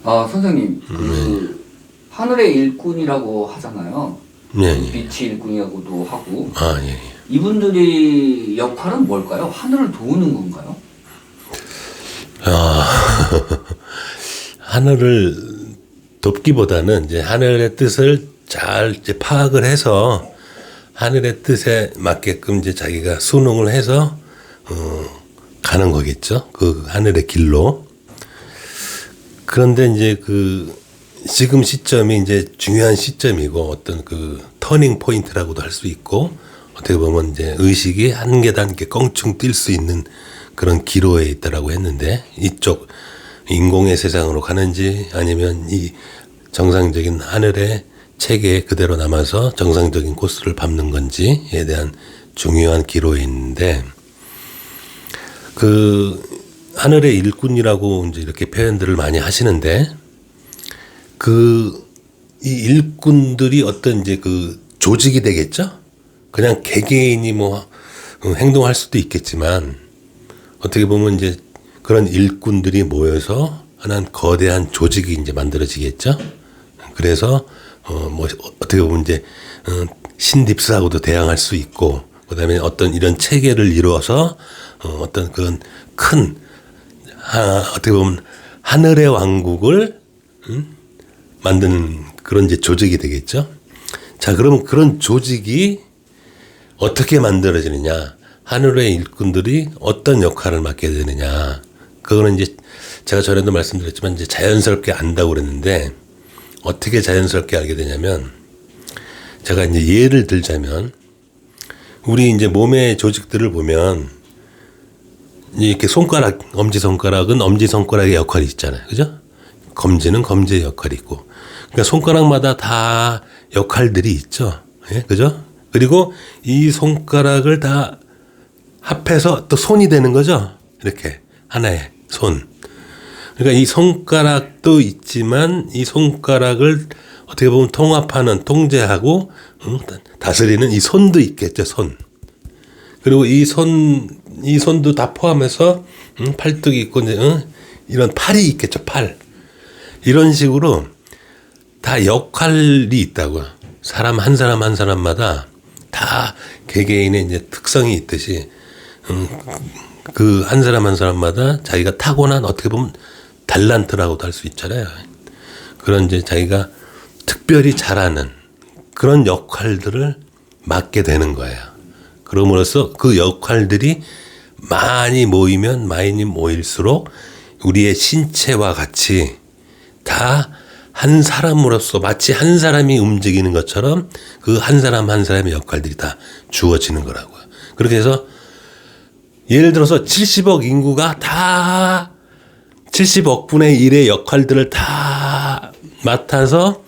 아, 선생님, 하늘의 일꾼이라고 하잖아요. 네. 빛의 일꾼이라고도 하고. 아, 예. 이분들이 역할은 뭘까요? 하늘을 도우는 건가요? 하늘을 돕기보다는 이제 하늘의 뜻을 잘 이제 파악을 해서 하늘의 뜻에 맞게끔 이제 자기가 순응을 해서 가는 거겠죠. 그 하늘의 길로. 그런데 이제 그 지금 시점이 이제 중요한 시점이고 어떤 그 터닝 포인트라고도 할 수 있고 어떻게 보면 이제 의식이 한 계단 이렇게 껑충 뛸 수 있는 그런 기로에 있다라고 했는데 이쪽 인공의 세상으로 가는지 아니면 이 정상적인 하늘의 체계에 그대로 남아서 정상적인 코스를 밟는 건지에 대한 중요한 기로에 있는데 그 하늘의 일꾼이라고 이제 이렇게 표현들을 많이 하시는데 이 일꾼들이 어떤 이제 그 조직이 되겠죠? 그냥 개개인이 뭐 행동할 수도 있겠지만 어떻게 보면 이제 그런 일꾼들이 모여서 하나는 거대한 조직이 이제 만들어지겠죠? 그래서 뭐 어떻게 보면 이제 신딥스하고도 대항할 수 있고 그다음에 어떤 이런 체계를 이루어서 어떤 그런 큰 어떻게 보면 하늘의 왕국을 만드는 그런 이제 조직이 되겠죠. 자, 그러면 그런 조직이 어떻게 만들어지느냐, 하늘의 일꾼들이 어떤 역할을 맡게 되느냐, 그거는 이제 제가 전에도 말씀드렸지만 이제 자연스럽게 안다고 그랬는데 어떻게 자연스럽게 알게 되냐면 제가 이제 예를 들자면 우리 이제 몸의 조직들을 보면 이렇게 손가락, 엄지손가락은 엄지손가락의 역할이 있잖아요. 그죠? 검지는 검지의 역할이 있고. 그러니까 손가락마다 다 역할들이 있죠. 예? 그죠? 그리고 이 손가락을 다 합해서 또 손이 되는 거죠. 이렇게. 하나의 손. 그러니까 이 손가락도 있지만 이 손가락을 어떻게 보면 통합하는, 통제하고, 다스리는 이 손도 있겠죠, 손. 그리고 이 손도 다 포함해서, 팔뚝이 있고, 이런 팔이 있겠죠, 팔. 이런 식으로 다 역할이 있다고요. 사람 한 사람마다 다 개개인의 이제 특성이 있듯이, 그 한 사람마다 자기가 타고난 어떻게 보면 달란트라고도 할 수 있잖아요. 그런 이제 자기가 특별히 잘하는 그런 역할들을 맡게 되는 거예요. 그럼으로써 그 역할들이 많이 모일수록 우리의 신체와 같이 다 한 사람으로서 마치 한 사람이 움직이는 것처럼 그 한 사람의 역할들이 다 주어지는 거라고요. 그렇게 해서 예를 들어서 70억 인구가 다 70억 분의 1의 역할들을 다 맡아서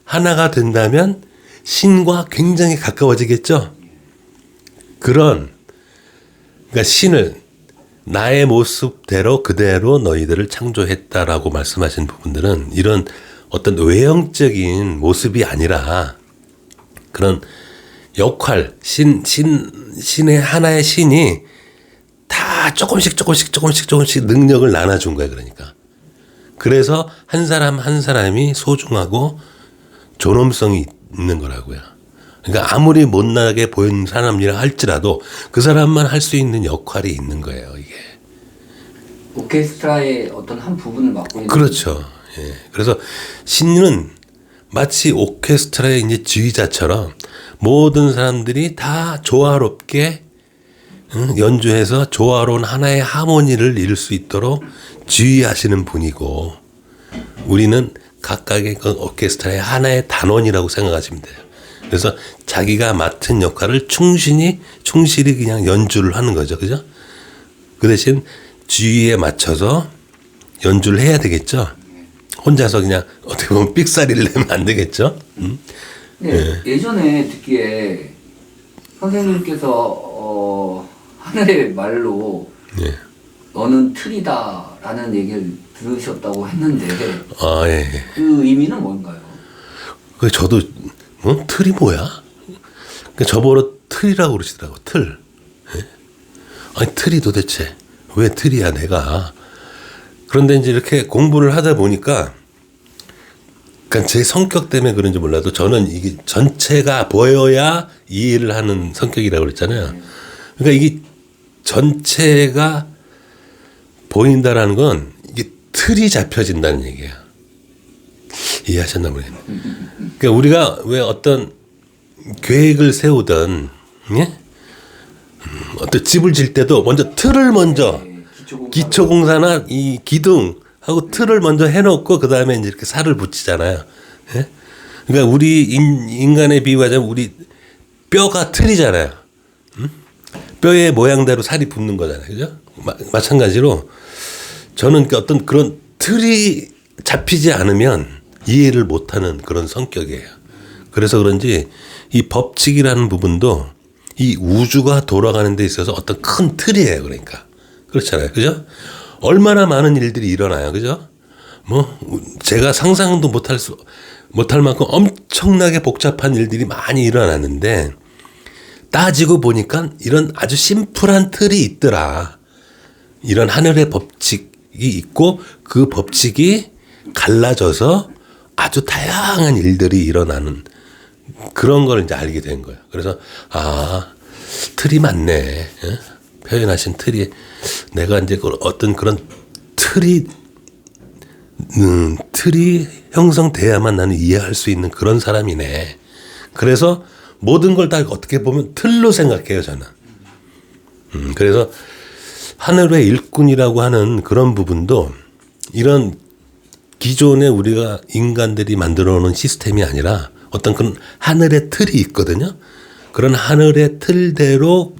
하나가 된다면 신과 굉장히 가까워지겠죠. 그러니까 신을 나의 모습대로 그대로 너희들을 창조했다라고 말씀하신 부분들은 이런 어떤 외형적인 모습이 아니라 그런 역할, 신의 하나의 신이 다 조금씩 능력을 나눠준 거예요. 그러니까. 그래서 한 사람이 소중하고 존엄성이 있는 거라고요. 그러니까 아무리 못나게 보이는 사람이라 할지라도 그 사람만 할 수 있는 역할이 있는 거예요, 이게. 오케스트라의 어떤 한 부분을 맡고 있는. 그렇죠. 예. 그래서 신은 마치 오케스트라의 이제 지휘자처럼 모든 사람들이 다 조화롭게 연주해서 조화로운 하나의 하모니를 이룰 수 있도록 지휘하시는 분이고 우리는 각각의 그 오케스트라의 하나의 단원이라고 생각하시면 돼요. 그래서 자기가 맡은 역할을 충실히 그냥 연주를 하는 거죠. 그죠? 그 대신 지휘에 맞춰서 연주를 해야 되겠죠. 혼자서 그냥 어떻게 보면 삑사리를 내면 안 되겠죠. 네, 네. 예전에 듣기에 선생님께서 하늘의 말로 예. 너는 틀이다라는 얘기를 들으셨다고 했는데 아, 예. 그 의미는 뭔가요? 그 저도 틀이 뭐야? 저보러 틀이라고 그러시더라고. 틀. 예? 아니 틀이 도대체 왜 틀이야 내가? 그런데 이제 이렇게 공부를 하다 보니까 그러니까 제 성격 때문에 그런지 몰라도 저는 이게 전체가 보여야 이해를 하는 성격이라고 그랬잖아요. 그러니까 이게 전체가 보인다라는 건 이게 틀이 잡혀진다는 얘기예요. 이해하셨나 모르겠네. 그러니까 우리가 왜 어떤 계획을 세우든, 예? 어떤 집을 질 때도 먼저 틀을 먼저 기초공사나 이 기둥하고 틀을 먼저 해놓고 그 다음에 이제 이렇게 살을 붙이잖아요. 예? 그러니까 우리 인간의 비유하자면 우리 뼈가 틀이잖아요. 뼈의 모양대로 살이 붙는 거잖아요. 그죠? 마찬가지로 저는 어떤 그런 틀이 잡히지 않으면 이해를 못하는 그런 성격이에요. 그래서 그런지 이 법칙이라는 부분도 이 우주가 돌아가는 데 있어서 어떤 큰 틀이에요. 그러니까. 그렇잖아요. 그죠? 얼마나 많은 일들이 일어나요. 그죠? 뭐, 제가 상상도 못할 만큼 엄청나게 복잡한 일들이 많이 일어나는데 따지고 보니까 이런 아주 심플한 틀이 있더라. 이런 하늘의 법칙이 있고 그 법칙이 갈라져서 아주 다양한 일들이 일어나는 그런 걸 이제 알게 된 거예요. 그래서 틀이 맞네. 예? 표현하신 틀이 내가 이제 어떤 그런 틀이 형성돼야만 나는 이해할 수 있는 그런 사람이네. 그래서 모든 걸 다 어떻게 보면 틀로 생각해요, 저는. 그래서 하늘의 일꾼이라고 하는 그런 부분도 이런 기존에 우리가 인간들이 만들어 놓은 시스템이 아니라 어떤 그런 하늘의 틀이 있거든요. 그런 하늘의 틀대로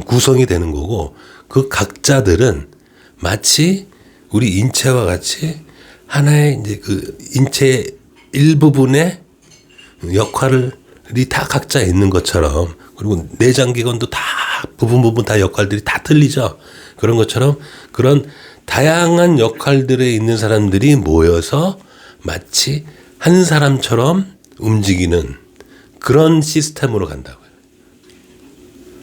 구성이 되는 거고 그 각자들은 마치 우리 인체와 같이 하나의 이제 그 인체 일부분의 역할이 다 각자 있는 것처럼 그리고 내장기관도 다 부분 다 역할들이 다 틀리죠. 그런 것처럼 그런 다양한 역할들에 있는 사람들이 모여서 마치 한 사람처럼 움직이는 그런 시스템으로 간다고요.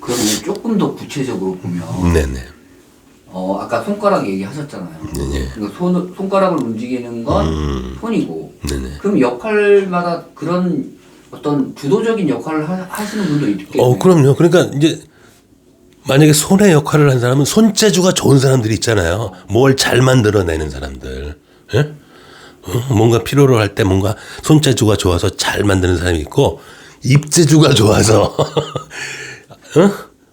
그러면 조금 더 구체적으로 보면 네네. 아까 손가락 얘기하셨잖아요. 네네. 그러니까 손가락을 움직이는 건 손이고. 네네. 그럼 역할마다 그런 어떤 주도적인 역할을 하시는 분도 있겠네요. 그럼요. 그러니까 이제 만약에 손의 역할을 한 사람은 손재주가 좋은 사람들이 있잖아요. 뭘 잘 만들어내는 사람들. 예? 뭔가 필요로 할 때 뭔가 손재주가 좋아서 잘 만드는 사람이 있고 입재주가 좋아서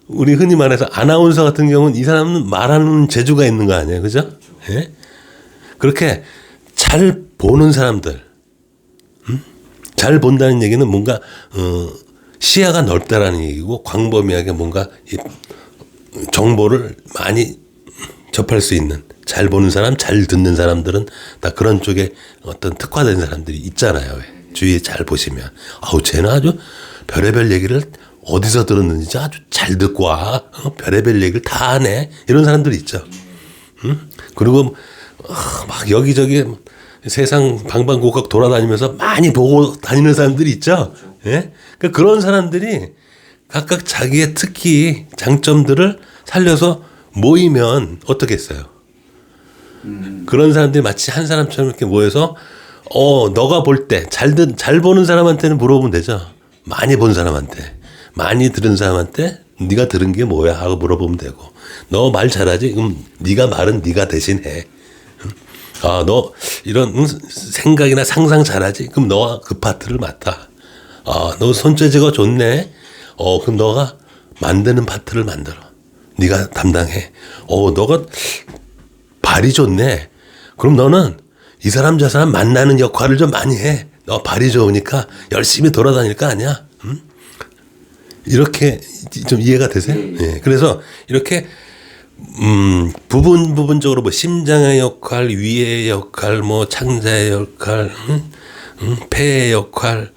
우리 흔히 말해서 아나운서 같은 경우는 이 사람은 말하는 재주가 있는 거 아니에요. 그죠? 예? 그렇게 잘 보는 사람들. 잘 본다는 얘기는 뭔가 시야가 넓다라는 얘기고 광범위하게 뭔가 정보를 많이 접할 수 있는 잘 보는 사람, 잘 듣는 사람들은 다 그런 쪽에 어떤 특화된 사람들이 있잖아요. 주위에 잘 보시면 쟤는 아주 별의별 얘기를 어디서 들었는지 아주 잘 듣고 와. 별의별 얘기를 다 하네. 이런 사람들이 있죠. 그리고 막 여기저기 세상 방방곡곡 돌아다니면서 많이 보고 다니는 사람들이 있죠. 예? 그러니까 그런 사람들이 각각 자기의 특기, 장점들을 살려서 모이면 어떻겠어요? 그런 사람들이 마치 한 사람처럼 이렇게 모여서 너가 볼 때 잘 보는 사람한테는 물어보면 되죠. 많이 본 사람한테, 많이 들은 사람한테 네가 들은 게 뭐야 하고 물어보면 되고 너 말 잘하지? 그럼 네가 말은 네가 대신해. 너 이런 생각이나 상상 잘하지? 그럼 너가 그 파트를 맡아. 너 손재주가 좋네. 그럼 너가 만드는 파트를 만들어. 네가 담당해. 너가 발이 좋네. 그럼 너는 이 사람 저 사람 만나는 역할을 좀 많이 해. 너 발이 좋으니까 열심히 돌아다닐 거 아니야. 이렇게 좀 이해가 되세요? 예. 그래서 이렇게 부분적으로 뭐 심장의 역할, 위의 역할, 뭐 창자의 역할, 폐의 역할,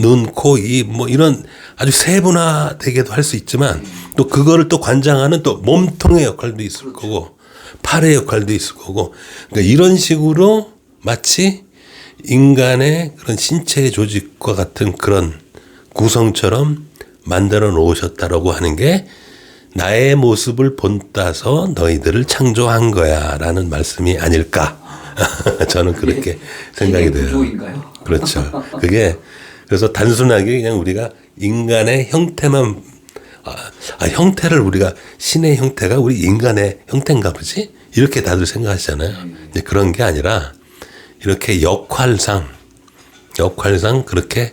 눈, 코, 입, 뭐 이런 아주 세분화되게도 할 수 있지만 또 그거를 또 관장하는 또 몸통의 역할도 있을 거고 팔의 역할도 있을 거고 그러니까 이런 식으로 마치 인간의 그런 신체 조직과 같은 그런 구성처럼 만들어 놓으셨다라고 하는 게 나의 모습을 본따서 너희들을 창조한 거야 라는 말씀이 아닐까 저는 그렇게 생각이 돼요. 구조인가요? 그렇죠. 그게 그래서 단순하게 그냥 우리가 인간의 형태만 형태를 우리가 신의 형태가 우리 인간의 형태인가 보지? 이렇게 다들 생각하시잖아요. 이제 그런 게 아니라 이렇게 역할상 그렇게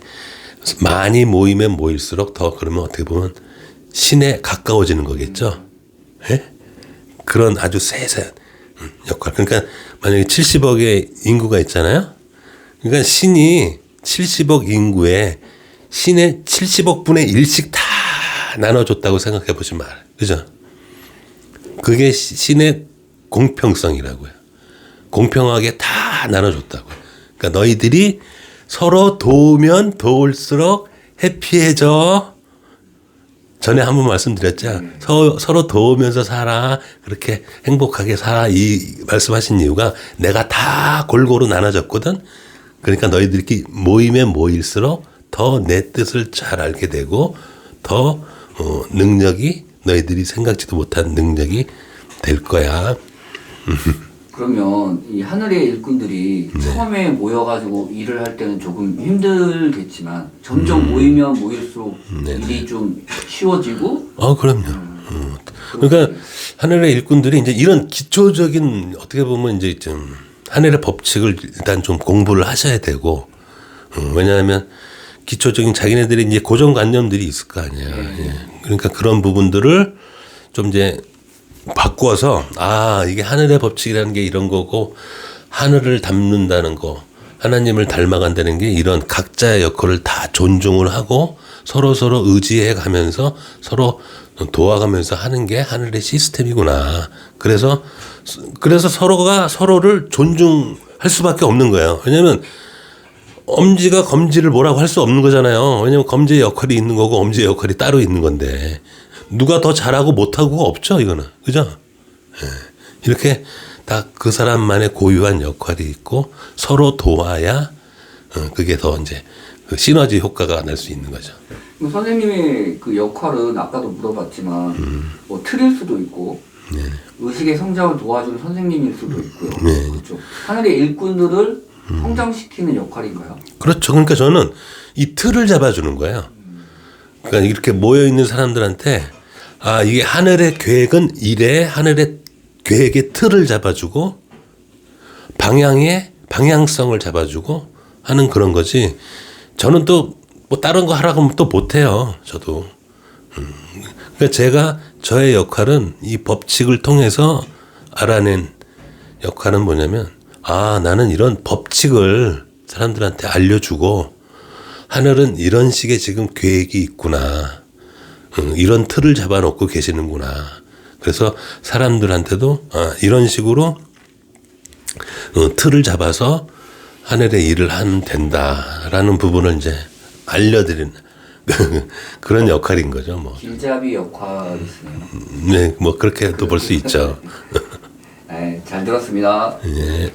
많이 모이면 모일수록 더 그러면 어떻게 보면 신에 가까워지는 거겠죠. 예? 그런 아주 세세한 역할. 그러니까 만약에 70억의 인구가 있잖아요. 그러니까 신이 70억 인구에 신의 70억 분의 1씩 다 나눠줬다고 생각해 보시면 알아요. 그죠? 그게 신의 공평성이라고요. 공평하게 다 나눠줬다고. 그러니까 너희들이 서로 도우면 도울수록 해피해져. 전에 한번 말씀드렸죠. 서로 도우면서 살아. 그렇게 행복하게 살아. 이 말씀하신 이유가 내가 다 골고루 나눠줬거든. 그러니까 너희들이 모이면 모일수록 더 내 뜻을 잘 알게 되고 더 능력이 너희들이 생각지도 못한 능력이 될 거야. 그러면 이 하늘의 일꾼들이 네. 처음에 모여가지고 일을 할 때는 조금 힘들겠지만 점점 모이면 모일수록 일이 좀 쉬워지고. 그럼요. 그러니까 하늘의 일꾼들이 이제 이런 기초적인 어떻게 보면 이제 좀 하늘의 법칙을 일단 좀 공부를 하셔야 되고 왜냐하면 기초적인 자기네들이 이제 고정관념들이 있을 거 아니에요. 예. 그러니까 그런 부분들을 좀 이제 바꾸어서 이게 하늘의 법칙이라는 게 이런 거고 하늘을 닮는다는 거 하나님을 닮아간다는 게 이런 각자의 역할을 다 존중을 하고 서로 의지해 가면서 서로 도와가면서 하는 게 하늘의 시스템이구나. 그래서 서로가 서로를 존중할 수밖에 없는 거예요. 왜냐하면 엄지가 검지를 뭐라고 할 수 없는 거잖아요. 왜냐하면 검지의 역할이 있는 거고 엄지의 역할이 따로 있는 건데 누가 더 잘하고 못하고가 없죠. 이거는. 그죠? 예. 이렇게 딱 그 사람만의 고유한 역할이 있고 서로 도와야 그게 더 이제 그 시너지 효과가 날 수 있는 거죠. 선생님의 그 역할은 아까도 물어봤지만 뭐 틀일 수도 있고 의식의 성장을 도와주는 선생님일 수도 있고요. 그렇죠. 하늘의 일꾼들을 성장시키는 역할인가요? 그렇죠. 그러니까 저는 이 틀을 잡아주는 거예요. 그러니까 이렇게 모여 있는 사람들한테 이게 하늘의 계획은 이래. 하늘의 계획의 틀을 잡아주고 방향성을 잡아주고 하는 그런 거지. 저는 또 뭐 다른 거 하라고 하면 또 못해요. 저도. 그러니까 제가 저의 역할은 이 법칙을 통해서 알아낸 역할은 뭐냐면 나는 이런 법칙을 사람들한테 알려주고 하늘은 이런 식의 지금 계획이 있구나. 이런 틀을 잡아놓고 계시는구나. 그래서 사람들한테도 이런 식으로 틀을 잡아서 하늘의 일을 하면 된다라는 부분을 이제 알려드리는 그런 역할인 거죠. 뭐. 길잡이 역할이시네요. 네, 뭐 그렇게도 볼 수 있죠. 네, 잘 들었습니다. 예.